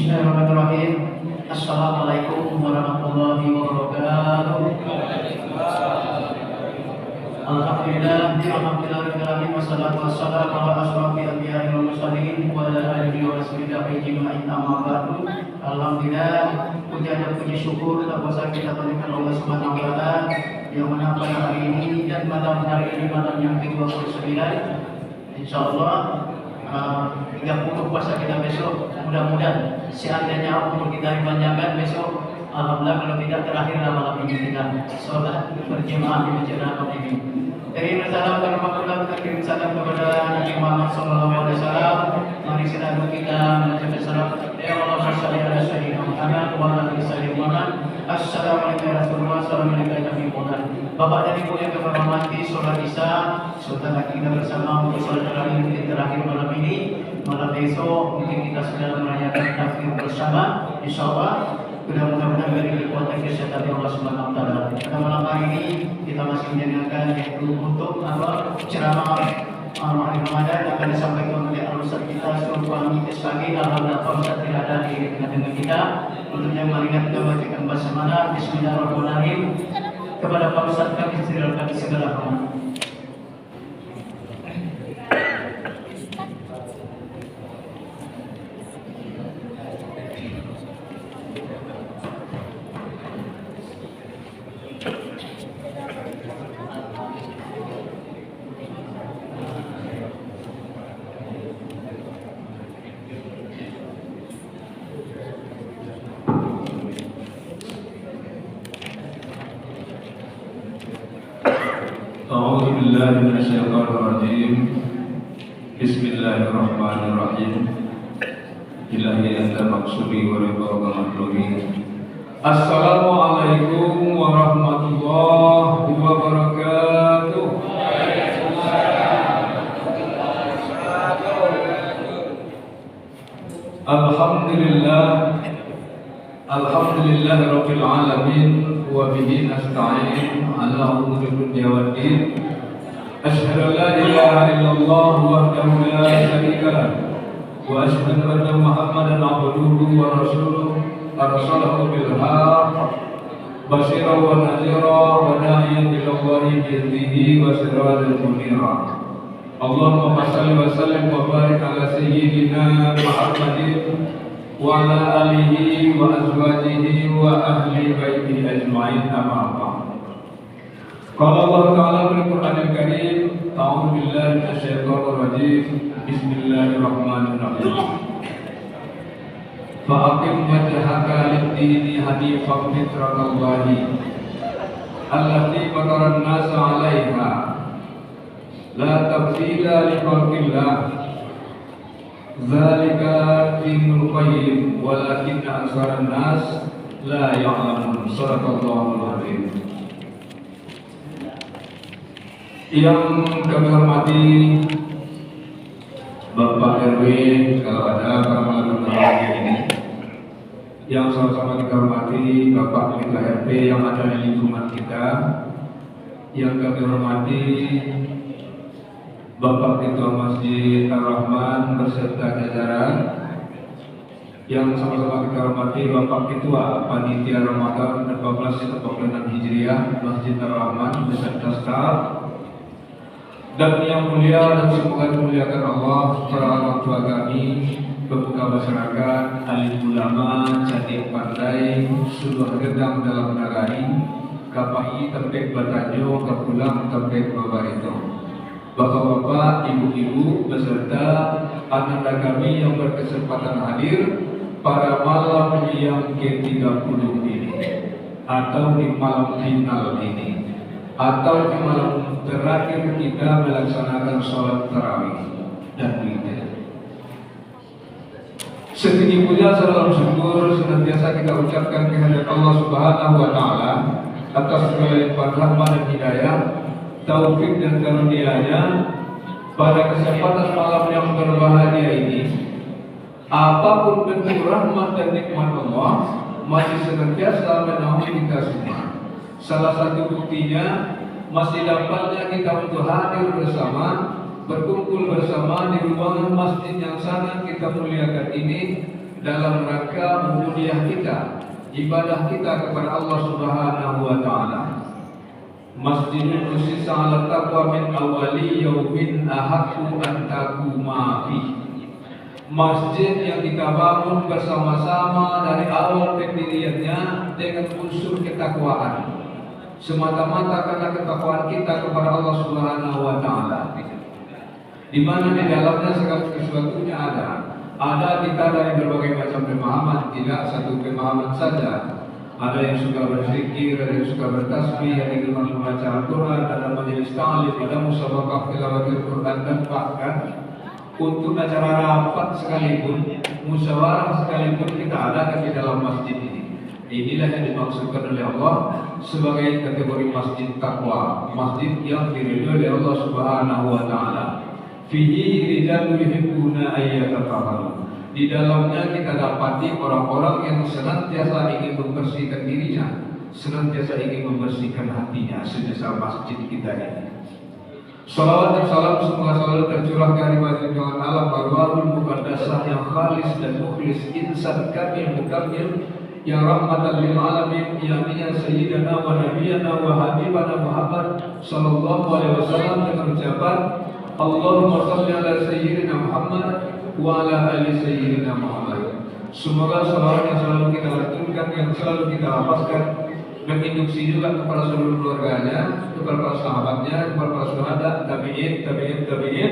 Bismillahirrahmanirrahim. Assalamualaikum warahmatullahi wabarakatuh. Alhamdulillah, wassalatu wassalamu ala asyrofil anbiya'i wal mursalin wa ala alihi wa sahbihi ajma'in, amma ba'du. Alhamdulillah, puja dan puji syukur tak kuasa kita berikan Allah Subhanahu wa taala yang mana pada hari ini dan malam hari ini, malam yang ke-29, insyaallah 30 puasa kita besok. Mudah-mudahan seandainya umur kita dipanjangkan besok, alhamdulillah, kalau tidak terakhirlah malam ini kita sholat berjemaah di Masjid Al-Haram ini. Dari salam dan rahmatullah, kirim salam kepada Nabi Muhammad SAW. Mari kita mengucapkan salam. Ya Allah, shalli ala sayyidina Muhammad wa ala ali sayyidina Muhammad. Assalamualaikum warahmatullahi wabarakatuh. Bapak dan Ibu yang kami hormati, sholat Isya sebentar lagi kita bersama untuk sholat terakhir malam ini. Malam besok mungkin kita sedang merayakan takbir bersama, insyaallah. Mudah-mudahan dari kekuatan kesehatan Allah Subhanahu wa taala. Pada malam hari ini kita masih mendengarkan yaitu untuk ceramah hari Ramadan akan disampaikan oleh Al-Ustaz kita Sultan SPG. Alhamdulillah Pak Ustaz tidak ada di tengah-tengah kita. Untuk yang meringat kita bacakan basmalah. Bismillahirrahmanirrahim. Kepada Pak Ustaz kami silakan segala hormat. A'udzu billahi minasyaitonir rajim. Bismillahirrahmanirrahim. Ilahi anta maqsudi wa ridha matlubin. Assalamualaikum warahmatullahi wabarakatuh. Alhamdulillah rabbil alamin wa bihi nasta'in ala umuri dunya waddin. Asyhadu an la ilaha illallah wahdahu la syarika lah wa asyhadu anna Muhammadan abduhu wa rasuluh arsalahu bil haqq basyiran wa nadhira wa da'iyan ila Allahi bi idnihi wa sirajan munira. Allahumma shalli wa sallim wa barik ala sayyidina Muhammadin wa ala alihi wa azwajihi wa ahli baitihi ajma'in, amma ba'd. Qala Allah Ta'ala fil Qur'anil Karim, a'udzu billahi minasyaitonir rajim. Bismillahirrahmanirrahim. Fa'aqim wajhaka lid-dini hanifan fitratallahi allati fatara an-nasa 'alaiha la tabdila li khalqillah. Zalika dinul qayyim walakinna aktsaran nas la ya'lamun. Shadaqallahul azim. Yang kami hormati Bapak RW, kalau ada para malam ini, yang sama-sama kita hormati Bapak Ketua RT yang ada di lingkungan kita, yang kami hormati Bapak Ketua Masjid Ar-Rahman beserta jajaran, yang sama-sama kita hormati Bapak Ketua Panitia Ramadan 1446 Hijriah Masjid Ar-Rahman beserta staf, dan yang mulia dan semoga dimuliakan Allah para orang tua kami, pemuka masyarakat, alim ulama, cantik pandai, suluh gedang dalam nagari, kapai tempek batanyo, kapulang tempek babarito. Bapak-bapak, ibu-ibu, beserta anak kami yang berkesempatan hadir pada malam yang ke-30 ini, atau di malam final ini, atau di malam terakhir kita melaksanakan sholat tarawih dan witir. Setinggi puja salam syukur senantiasa kita ucapkan kehadirat Allah Subhanahu wa taala atas segala limpahan rahmat dan hidayah, taufik dan karunia-Nya pada kesempatan malam yang berbahagia ini. Apapun bentuk rahmat dan nikmat Allah masih senantiasa menaungi kita semua. Salah satu buktinya masih dapatnya kita untuk hadir bersama, berkumpul bersama di ruangan masjid yang sangat kita muliakan ini dalam rangka menguliah kita, ibadah kita kepada Allah Subhanahu wa taala. Masjidul usisa ala taqwa min awali yaumin ahaqqu an taquma fi. Masjid yang kita bangun bersama-sama dari awal pendiriannya dengan unsur ketakwaan, semata-mata karena ketakwaan kita kepada Allah Subhanahu wa taala, di mana di dalamnya segala sesuatunya ada kita dari berbagai macam pemahaman, tidak satu pemahaman saja. Ada yang suka berzikir, ada yang suka bertasbih, ada yang gemar membaca Al-Quran, ada majelis ta'lim, ada musabaqah tilawatil Quran, dan bahkan untuk acara rapat sekalipun, musyawarah sekalipun kita adakan di dalam masjid ini. Inilah yang dimaksudkan oleh Allah sebagai kategori masjid takwa, masjid yang diridhoi oleh Allah Subhanahu wa taala. Fihi rijalun yuhibbuna ayyatahharu. Di dalamnya kita dapati orang-orang yang senantiasa ingin membersihkan dirinya, senantiasa ingin membersihkan hatinya sebesar masjid kita ini. Salawat dan salam semoga selalu tercurah dari junjungan alam arwahul muqaddasah yang khalis dan mukhlis, insan kamil mukammil yang rahmatan lil alamin, yaminya sayyidina wa nabiyana wa habibana Muhammad sallallahu alaihi wasallam, dengan ucapan Allahumma shalli ala sayyidina Muhammad wa ala ali sayyidina Muhammad. Semoga salawat yang selalu kita lantunkan, yang selalu kita hafazkan, menginduksi juga kepada seluruh keluarganya, kepada para sahabatnya, kepada para syuhada, tabi'in,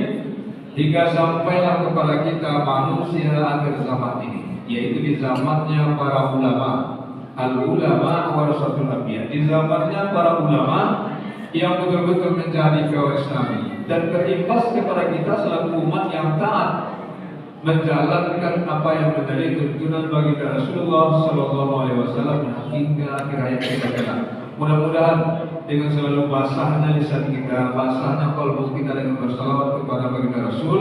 hingga sampailah kepada kita manusia akhir zaman ini, yaitu di zamannya para ulama, al-ulama warasatul anbiya, di zamannya para ulama yang betul-betul menjadi kawasan Islami, dan berimbas kepada kita selaku umat yang taat menjalankan apa yang menjadi tuntunan bagi Rasulullah Sallallahu Alaihi Wasallam hingga akhir hayat kita kelak. Mudah-mudahan dengan selalu basahnya lisan kita, basahnya qalbu kita dengan bersalawat kepada baginda Rasul,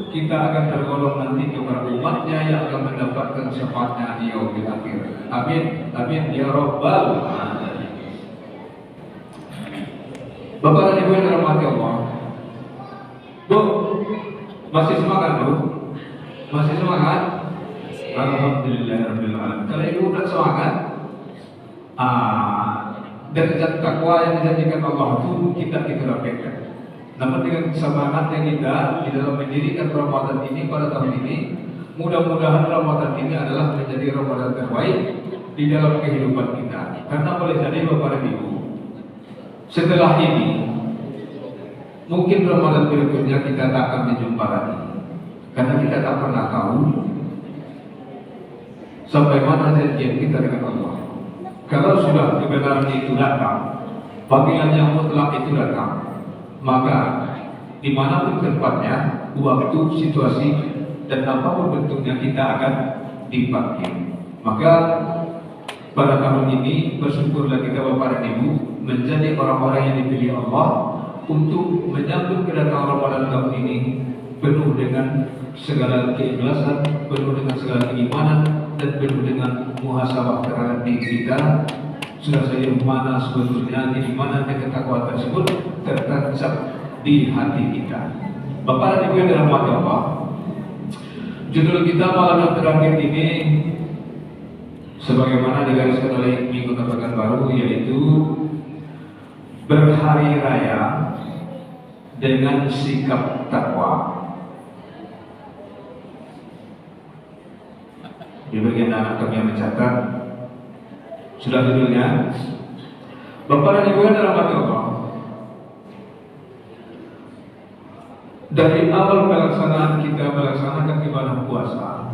kita akan tergolong nanti kepada umatnya yang akan mendapatkan syafaatnya di yaumil akhir. Amin, amin ya rabbal alamin. Bapak dan Ibu yang dirahmati Allah, Bu, masih semangat Bu? Masih semangat? Alhamdulillahirabbil alamin. Kalau ibu udah semangat, derajat takwa yang dijanjikan Allah itu kita dapatkan. Namun dengan semangatnya kita di dalam mendirikan Ramadan ini pada tahun ini, mudah-mudahan Ramadan ini adalah menjadi Ramadan terbaik di dalam kehidupan kita. Karena boleh jadi Bapak dan Ibu, setelah ini mungkin Ramadan berikutnya kita tak akan berjumpa lagi. Karena kita tak pernah tahu sampai mana janjian kita dengan Allah. Kalau sudah kebenaran itu datang, panggilan yang mutlak itu datang, maka dimanapun tempatnya, waktu, situasi, dan apapun bentuknya kita akan dipanggil. Maka pada tahun ini bersyukurlah kita Bapak dan Ibu menjadi orang-orang yang dipilih Allah untuk menyambut kedatangan Ramadan tahun ini penuh dengan segala keikhlasan, penuh dengan segala keimanan, dan penuh dengan muhasabah terhadap diri kita. Sudah saja mana sebetulnya, di mana ketakwaan tersebut tertancap di hati kita. Bapak dan Ibu yang dirahmati Allah, judul kita malam yang terakhir ini sebagaimana digariskan oleh Minggu Pekan Baru, yaitu berhari raya dengan sikap takwa. Di bagian anak kami yang mencatat, sudah judulnya Bapak dan Ibu yang dirahmati Allah. Dari awal pelaksanaan kita melaksanakan ibadah puasa,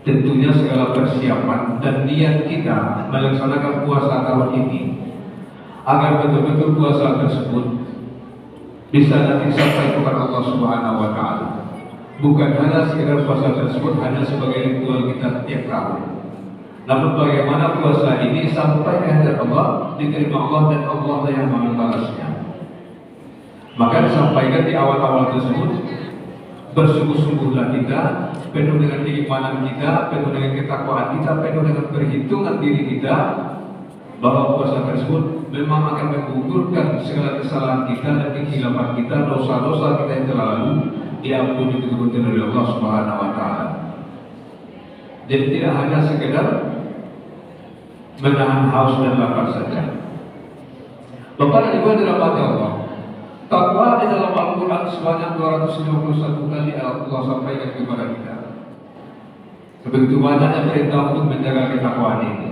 tentunya segala persiapan dan niat kita melaksanakan puasa tahun ini agar betul-betul puasa tersebut bisa nanti sampai kepada Allah Subhanahu wa taala. Bukan hanya sekedar puasa tersebut hanya sebagai ritual kita setiap tahun, namun bagaimana puasa ini sampai ke hadapan Allah, diterima Allah, dan Allah yang membalasnya. Maka disampaikan di awal-awal tersebut, bersungguh-sungguhlah kita, penuh dengan keimanan kita, penuh dengan ketakwaan kita, penuh dengan perhitungan diri kita, bahwa puasa tersebut memang akan menggugurkan segala kesalahan kita dan kehilapan kita, dosa-dosa kita yang telah lalu diampuni betul-betul oleh Allah Subhanahu wa taala. Jadi tidak hanya sekedar menahan haus dan lapar saja. Bapak dan Ibu dirahmati Allah, takwa di dalam Al-Quran sebanyak 251 kali Allah sampaikan kepada kita. Begitu banyaknya perintah untuk menjaga ketakwaan ini.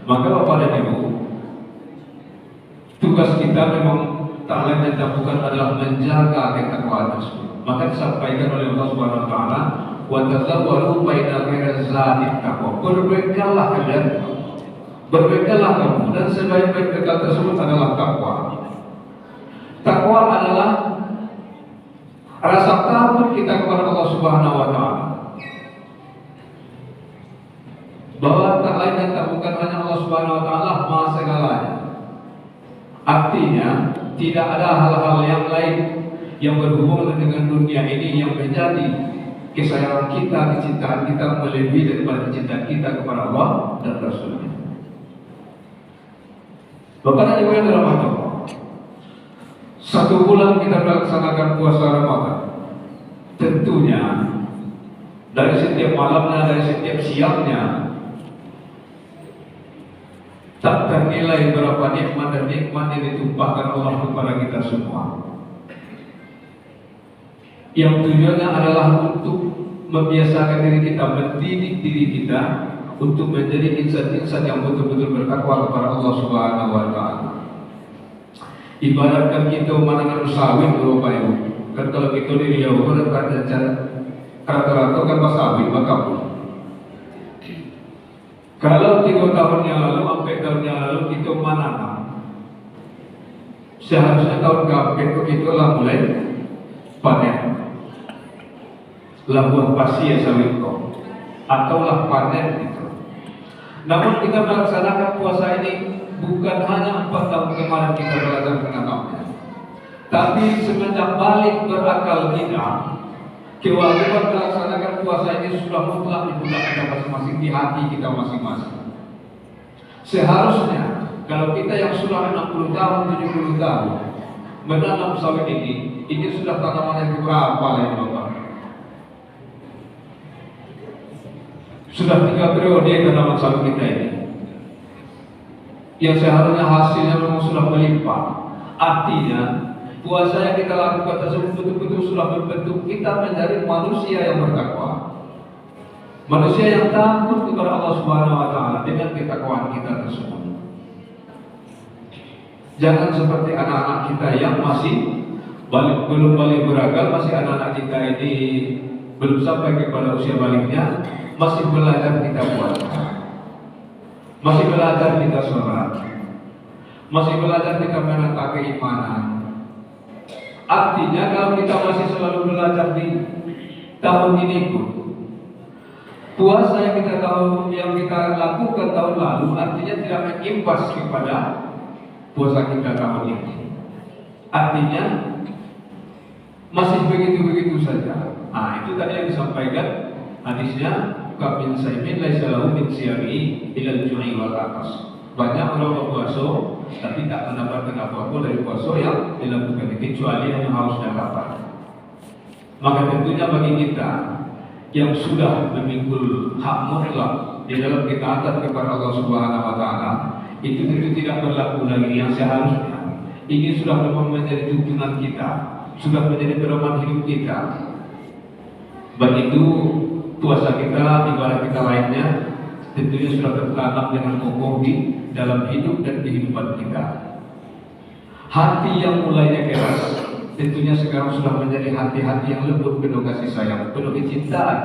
Maka Bapak dan Ibu, tugas kita memang tak lain dan tak bukan adalah menjaga ketakwaan tersebut. Maka disampaikan oleh Allah Subhanahu wa taala, wa tazawwaru baina khairaz zadi taqwa. Berbekalah kalian, berbekalah kamu, dan sebaik-baik bekal tersebut adalah takwa. Takwa adalah rasa takut kita kepada Allah Subhanahu wa taala, bahwa tak lain dan tak bukan hanya Allah Subhanahu wa taala Maha segalanya. Artinya tidak ada hal-hal yang lain yang berhubungan dengan dunia ini yang menjadi kesayangan kita, kecintaan kita melebihi daripada kecintaan kita kepada Allah dan Rasul-Nya. Bapak dan Ibu yang dirahmati Allah, 1 bulan kita melaksanakan puasa Ramadan. Tentunya dari setiap malamnya, dari setiap siangnya, tak ternilai berapa nikmat dan nikmat yang ditumpahkan Allah kepada kita semua. Yang tujuannya adalah untuk membiasakan diri kita, mendidik diri kita untuk menjadi insan-insan yang betul-betul bertakwa kepada Allah Subhanahu wa taala. Ibaratkan kita menanam sawit, Bapak Ibu. Kan kalau kita di Riau kan rata-rata kan sawit maka kalau 3 tahun yang lalu, 4 tahun yang lalu kita menanam, seharusnya tahun ke-4 itu lah mulai panen. Lah buah pasi ya sawit kok, atau lah panen gitu. Namun kita melaksanakan puasa ini bukan hanya 4 tahun kemarin kita belajar menanamnya, tapi semenjak balik berakal kita, kewajiban melaksanakan puasa ini sudah mutlak di benak kita masing-masing, di hati kita masing-masing. Seharusnya kalau kita yang sudah 60 tahun, 70 tahun menanam sawit ini sudah tanaman yang keberapa lah ya Bapak? Sudah 3 periode tanaman sawit kita ini, yang seharusnya hasilnya memang sudah melimpah. Artinya puasa yang kita lakukan tersebut betul-betul sudah membentuk kita menjadi manusia yang bertakwa, manusia yang takut kepada Allah Subhanahu wa taala dengan ketakwaan kita tersebut. Jangan seperti anak-anak kita yang masih belum balik beragal, masih anak-anak kita ini belum sampai kepada usia baliknya, masih belajar kita puasa, masih belajar kita sholat, masih belajar kita menata keimanan. Artinya kalau kita masih selalu belajar di tahun ini pun, puasa yang kita lakukan tahun lalu artinya tidak mengimbas kepada puasa kita tahun ini. Artinya masih begitu-begitu saja. Nah, itu tadi yang disampaikan hadisnya, kamin saimin laisa lahu min siyami ilal ju'i wal atas. Banyak orang berpuasa tapi tak mendapatkan apa-apa dari puasa yang dilakukan, kecuali hanya haus dan lapar. Maka tentunya bagi kita yang sudah memikul hak mutlak di dalam ketaatan kepada Allah Subhanahu wa taala, itu tentu tidak berlaku lagi yang seharusnya. Ini sudah memang menjadi tuntunan kita, sudah menjadi pedoman hidup kita. Begitu puasa kita, ibadah kita lainnya tentunya sudah tertanam dengan kokoh di dalam hidup dan kehidupan kita. Hati yang mulainya keras tentunya sekarang sudah menjadi hati-hati yang lembut, penuh kasih sayang, penuh kecintaan,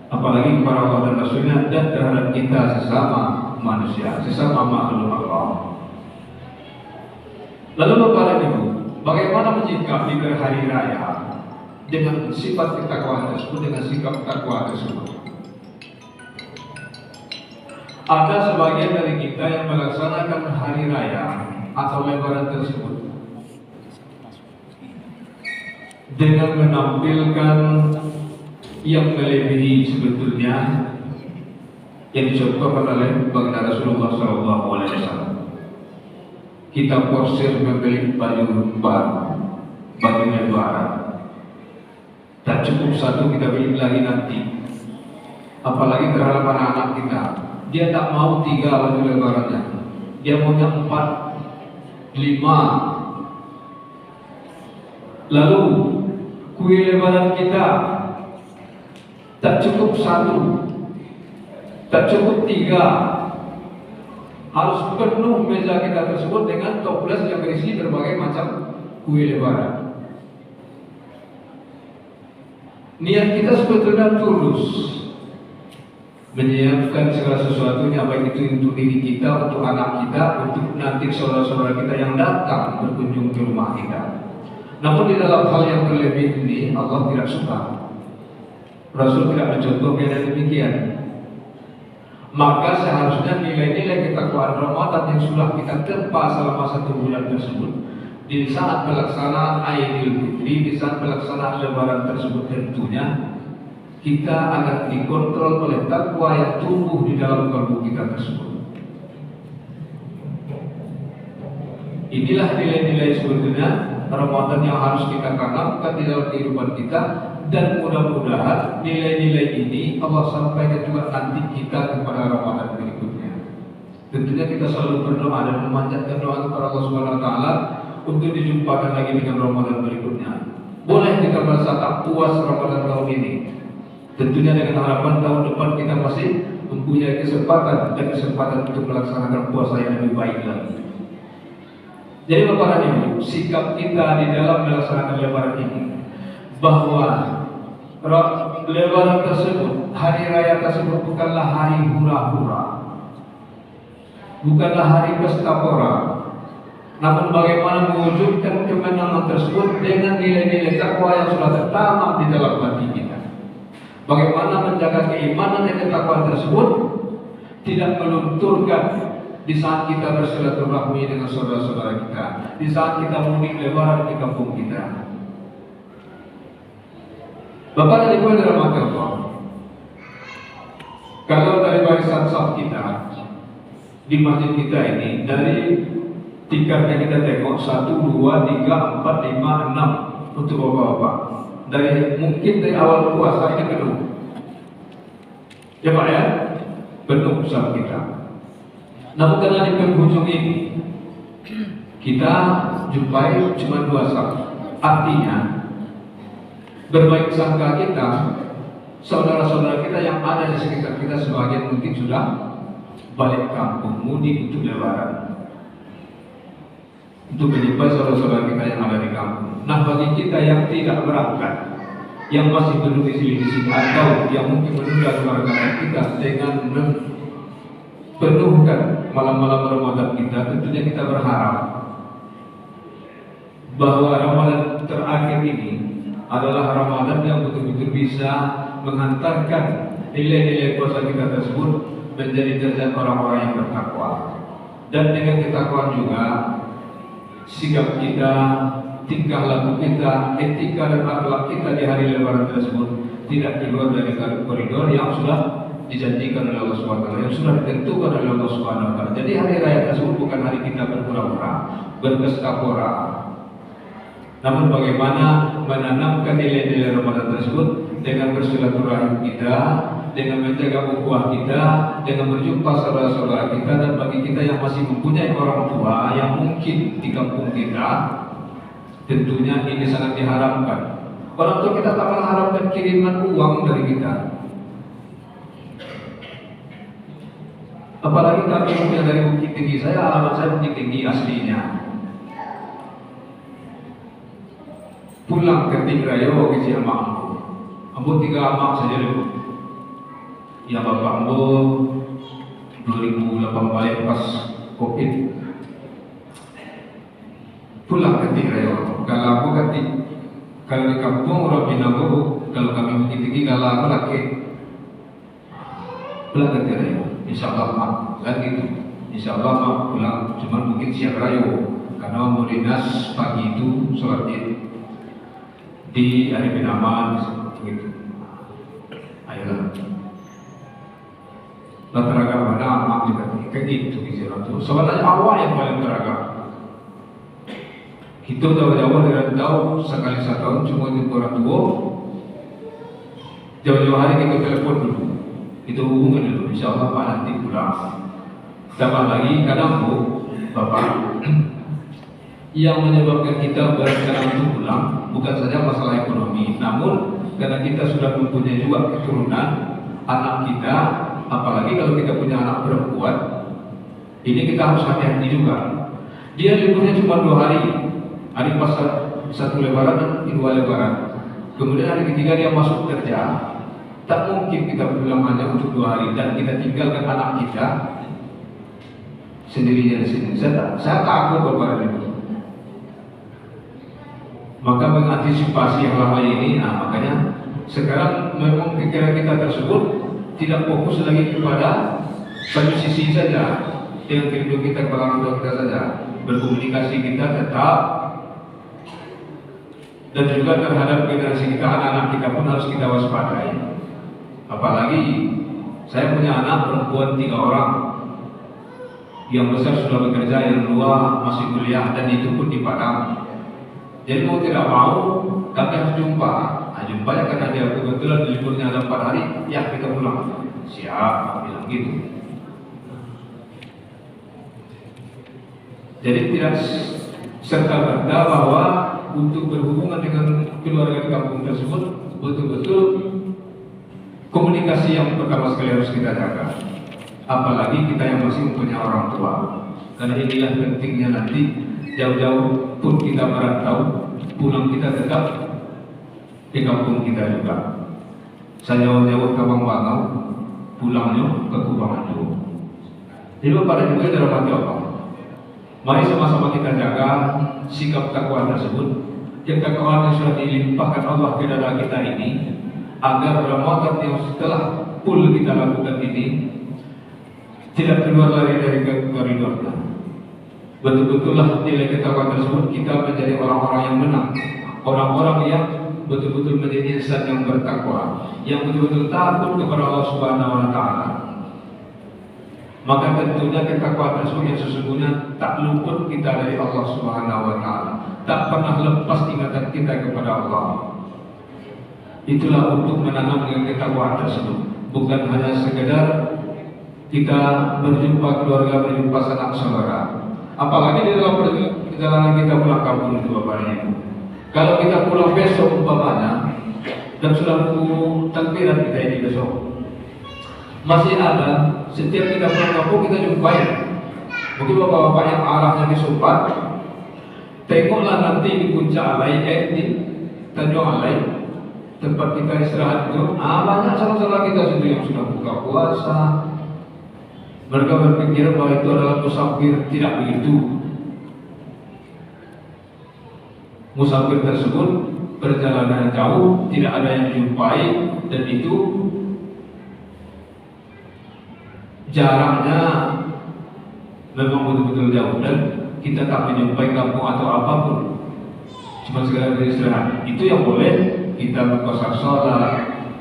apalagi kepada Allah dan Rasulnya, dan terhadap kita sesama manusia, sesama makhluk Allah. Lalu Bapak dan Ibu, bagaimana menyikapi hari raya dengan sifat ketakwaan tersebut, dengan sikap takwa tersebut? Ada sebagian dari kita yang melaksanakan hari raya atau lebaran tersebut dengan menampilkan yang melebihi sebetulnya yang dicontohkan oleh baginda Rasulullah SAW. Kita porsir membeli baju baru, baju lebaran. Tak cukup satu, kita beli lagi nanti. apalagi terhadap anak-anak kita. Dia tak mau 3 baju lebarannya, dia maunya 4, 5. Lalu kue lebaran kita tak cukup 1, tak cukup 3, harus penuh meja kita tersebut dengan toples yang berisi berbagai macam kue lebaran. Niat kita sebetulnya tulus menyiapkan segala sesuatunya, baik itu untuk diri kita, untuk anak kita, untuk nanti saudara-saudara kita yang datang berkunjung ke rumah kita. Namun di dalam hal yang terlebih ini Allah tidak suka. Rasul tidak mencontohkan yang demikian. Maka seharusnya nilai-nilai ketakwaan Ramadan yang sudah kita tempa selama 1 bulan tersebut, di saat pelaksanaan Aidil Fitri, di saat pelaksanaan Lebaran tersebut, tentunya kita akan dikontrol oleh takwa yang tumbuh di dalam kalbu kita tersebut. Inilah nilai-nilai sebetulnya Ramadan yang harus kita tanamkan di dalam kehidupan kita, dan mudah-mudahan nilai-nilai ini Allah sampaikan juga nanti kita kepada Ramadan berikutnya. Tentunya kita selalu berdoa dan memanjatkan doa kepada Allah Subhanahu wa taala untuk dijumpakan lagi dengan Ramadan berikutnya. Boleh kita merasa tak puas Ramadan tahun ini, tentunya dengan harapan tahun depan kita masih mempunyai kesempatan untuk melaksanakan puasa yang lebih baik lagi. Jadi Bapak dan Ibu, sikap kita di dalam melaksanakan Lebaran ini, bahwa Lebaran tersebut, hari raya tersebut bukanlah hari hura-hura, bukanlah hari pesta pora, namun bagaimana mewujudkan kemenangan tersebut dengan nilai-nilai takwa yang sudah tertanam di dalam hati kita. Bagaimana menjaga keimanan dan ketakwaan tersebut tidak melunturkan di saat kita bersilaturahmi dengan saudara-saudara kita, di saat kita mudik lebaran di kampung kita. Bapak dan Ibu yang dirahmati Allah, kalau dari barisan saf kita di masjid kita ini, dari tingkatnya kita tengok 1, 2, 3, 4, 5, 6 untuk bapak-bapak. Mungkin dari awal puasa ini penuh, ya Pak ya, penuh saf kita. Namun karena di penghujung ini kita jumpai cuma 2 saf, artinya berbaik sangka kita, saudara-saudara kita yang ada di sekitar kita sebagian mungkin sudah balik kampung mudik untuk lebaran, untuk menjumpai saudara-saudara kita yang ada di kampung. Nah, bagi kita yang tidak berangkat, yang masih belum di sini atau yang mungkin menunda keberangkatan kita dengan penuhkan malam-malam Ramadan kita, tentunya kita berharap bahwa Ramadan terakhir ini adalah Ramadan yang betul-betul bisa menghantarkan nilai-nilai puasa kita tersebut menjadi derajat orang-orang yang bertakwa. Dan dengan ketakwaan juga sikap kita, tingkah laku kita, etika dan akhlak kita di hari Lebaran tersebut tidak keluar dari koridor yang sudah dijanjikan oleh Allah SWT, yang sudah ditentukan oleh Allah SWT. Jadi hari raya tersebut bukan hari kita berpura-pura, berpesta pora, namun bagaimana menanamkan nilai-nilai Ramadan tersebut dengan bersilaturahim kita, dengan menjaga ukhuwah kita, dengan berjumpa saudara-saudara kita, dan bagi kita yang masih mempunyai orang tua yang mungkin di kampung kita, tentunya ini sangat diharapkan. Orang tua kita tak mengharapkan kiriman uang dari kita, apalagi kami yang dari Bukit Tinggi. Alamat saya Bukit Tinggi aslinya. Pulang ke Tigrayo ke Ciamak, ambo 3 amak saja dulu. Ya bapak ambo 2018 pas COVID pulang ke Tigrayo. Kalau aku kalau di kampung orang Binago, kalau kami Bukit Tinggi, kalau aku laki pulang ke Tigrayo. Insya Allah mak, kan gitu. Insya Allah mak pulang, cuma mungkin siang rayo, karena mau dinas pagi itu sholat di Arifin Aman gitu. Ayolah. Lateraga mana mak juga kayak gitu gitu. Sebenarnya awal yang paling teraga. Kita jauh-jauh dengan tahu sekali 1 tahun cuma di orang tua. Jauh-jauh hari kita telepon dulu. Kita hubungan dulu, insya Allah Pak nanti pulang. Tambah lagi, kadang Bu, Bapak, yang menyebabkan kita berencana untuk pulang bukan saja masalah ekonomi, namun karena kita sudah mempunyai juga keturunan anak kita, apalagi kalau kita punya anak perempuan, ini kita harus hati-hati juga. Dia liburnya cuma 2 hari, hari pas 1 lebaran dan 2 lebaran. Kemudian hari ketiga dia masuk kerja. Tak mungkin kita pulang hanya untuk 2 hari dan kita tinggalkan anak kita sendirinya di sini. Saya takut Bapak dan Ibu. Maka mengantisipasi hal-hal ini, makanya sekarang memang pikiran kita tersebut tidak fokus lagi kepada satu sisi saja, dengan kehidupan kita kepada orang tua kita saja. Berkomunikasi kita tetap, dan juga terhadap generasi kita, anak-anak kita pun harus kita waspadai. Apalagi saya punya anak perempuan 3 orang, yang besar sudah bekerja, yang 2 masih kuliah, dan itu pun di Padang. Jadi mau tidak mau kami harus jumpa. Jumpanya karena dia kebetulan liburnya ada 4 hari, ya kita pulang. Siap, bilang gitu. Jadi tidak serta-merta bahwa untuk berhubungan dengan keluarga di kampung tersebut betul-betul komunikasi yang pertama sekali harus kita jaga. Apalagi kita yang masih mempunyai orang tua. Karena inilah pentingnya nanti jauh-jauh pun kita merantau, pulang kita tetap di kampung kita juga. Saya jauh-jauh ke Bangau, pulangnya ke Kubangan dulu. Jadi pada juga dalam hati Allah. Mari sama-sama kita jaga sikap takwa tersebut. Yang takwa yang sudah dilimpahkan Allah ke dalam kita ini, agar Ramadan yang setelah full kita lakukan ini tidak keluar lari dari koridornya. Betul-betullah nilai ketakwaan tersebut kita menjadi orang-orang yang menang, orang-orang yang betul-betul menjadi insan yang bertakwa, yang betul-betul takut kepada Allah Subhanahu wa Ta'ala. Maka tentunya ketakwaan tersebut yang sesungguhnya tak luput kita dari Allah Subhanahu wa Ta'ala, tak pernah lepas ingatan kita kepada Allah. Itulah untuk menanam dengan ketakwaan tersebut, bukan hanya sekedar kita berjumpa keluarga, berjumpa sanak saudara. Apalagi di dalam perjalanan kita pulang kampung itu Bapak dan Ibu. Kalau kita pulang besok umpamanya dan sudah menunggu takbiran kita ini besok, masih ada setiap kita pulang kampung kita jumpai. Mungkin bapak-bapak yang arahnya di Sumpat, tengoklah nanti di Puncak Alai, di Tanjung Alai, tempat kita istirahat itu, banyak saudara kita sendiri yang sudah buka puasa. Mereka berpikir bahwa itu adalah musafir, tidak begitu. Musafir tersebut perjalanan jauh, tidak ada yang dijumpai, dan itu jaraknya memang betul-betul jauh, dan kita tak menjumpai kampung atau apapun, cuma sekedar beristirahat. Itu yang boleh kita berpuasa sholat,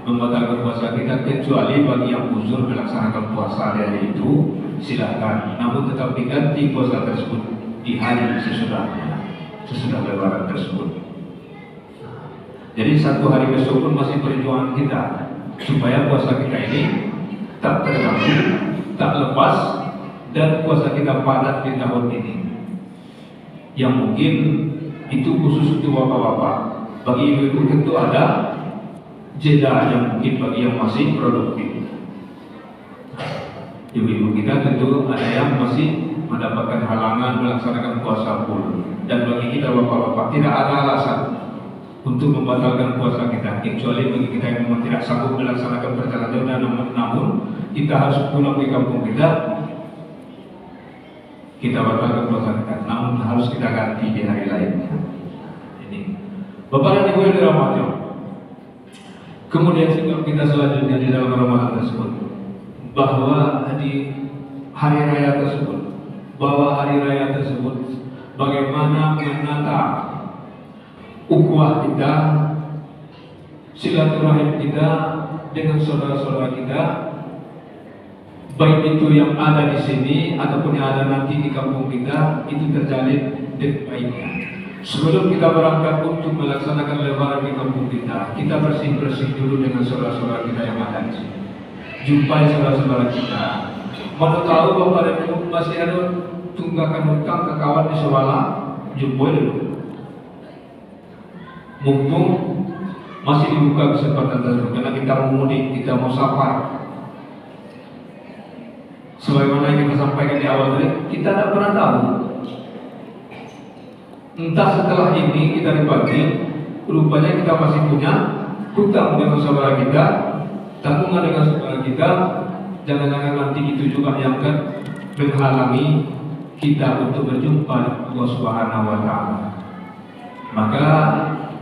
membatalkan puasa kita, kecuali bagi yang uzur melaksanakan puasa hari itu silakan, namun tetap diganti puasa tersebut di hari sesudah lebaran tersebut. Jadi 1 hari besok pun masih perjuangan kita supaya puasa kita ini tak terganggu, tak lepas, dan puasa kita padat di tahun ini. Yang mungkin itu khusus untuk bapak-bapak. Bagi ibu-ibu tentu ada jeda yang mungkin bagi yang masih produktif. Ibu-ibu kita tentu ada yang masih mendapatkan halangan melaksanakan puasa full. Dan bagi kita bapak-bapak tidak ada alasan untuk membatalkan puasa kita, kecuali bagi kita yang memang tidak sanggup melaksanakan perjalanan jauh, namun kita harus pulang ke kampung kita batalkan puasa kita, namun harus kita ganti di hari lainnya. Ini Bapak dan Ibu yang dirahmati Allah. Kemudian sikap kita selanjutnya di dalam Ramadan tersebut, bahwa di hari raya tersebut, bagaimana menata ukhuwah kita, silaturahim kita dengan saudara-saudara kita, baik itu yang ada di sini ataupun yang ada nanti di kampung kita, itu terjalin dengan baiknya. Sebelum kita berangkat untuk melaksanakan lebaran di kampung kita bersih-bersih dulu dengan saudara-saudara kita yang ada di sini. jumpai saudara-saudara kita. Mau tahu Bapak dan Ibu masih ada tunggakan hutang ke kawan di Sewala, jumpai dulu. Mumpung masih dibuka kesempatan tersebut, karena kita mau mudik, kita mau safar. Sebagaimana yang kita sampaikan di awal tadi, kita tidak pernah tahu. Entah setelah ini kita dibagi, rupanya kita masih punya hutang dengan saudara kita, tanggungan dengan saudara kita. Jangan-jangan nanti itu juga yang akan menghalangi kita untuk berjumpa dengan Allah Subhanahu wa Ta'ala. Maka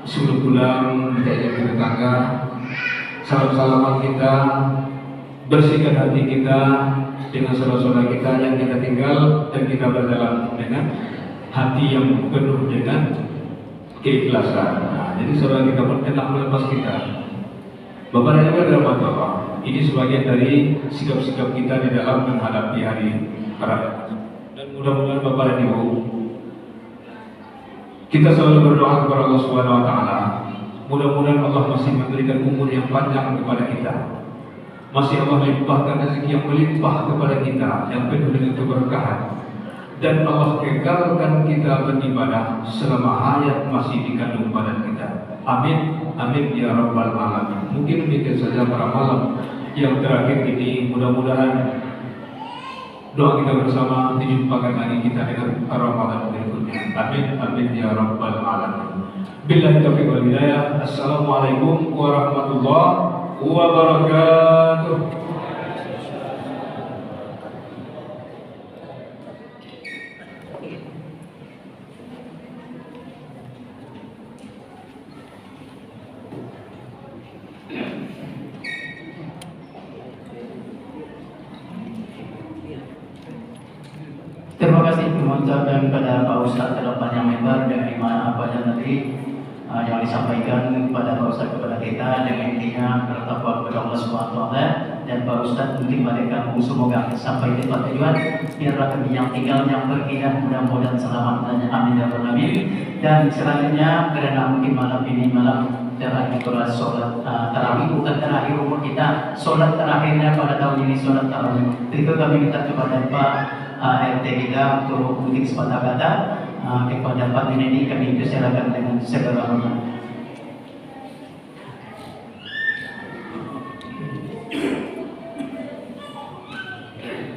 sebelum pulang kita jaga tetangga, salam-salaman kita, bersihkan hati kita dengan saudara-saudara kita yang kita tinggal, dan kita berjalan dengan hati yang penuh dengan keikhlasan. Nah, jadi saudara kita pun enak melepas kita. Bapak dan Ibu dalam Bapak, ini sebagian dari sikap-sikap kita di dalam menghadapi hari raya. Dan mudah-mudahan Bapak dan Ibu, kita selalu berdoa kepada Allah Subhanahu wa Ta'ala. Mudah-mudahan Allah masih memberikan umur yang panjang kepada kita. Masih Allah limpahkan rezeki yang melimpah kepada kita, yang penuh dengan keberkahan. Dan Allah kekalkan kita beribadah selama hayat masih dikandung badan kita. Amin, amin ya rabbal alamin. Mungkin demikian saja para malam yang terakhir ini. Mudah-mudahan doa kita bersama dijumpakan lagi kita dengan Ramadan berikutnya. Amin, amin ya rabbal alamin. Billahi taufiq wal hidayah. Assalamualaikum warahmatullahi wabarakatuh. Terima kasih mengucapkan kepada Pak Ustadz terhadap yang lebar dengan apa yang tadi yang disampaikan kepada Pak Ustadz kepada kita, dengan intinya bertakwa kepada Allah Subhanahu wa Ta'ala. Dan Pak Ustadz mungkin pada kamu semoga sampai tempat tujuan, biarlah kami yang tinggal yang pergi dan mudah-mudahan selamat dan amin ya rabbal alamin. Dan selanjutnya karena mungkin malam ini malam terakhir kita sholat tarawih, bukan terakhir umur kita, sholat terakhirnya pada tahun ini sholat tarawih. Itu kami minta kepada Pak RT kita untuk mungkin sepatah kata kepada Pak ini kami persilakan dengan segala hormat.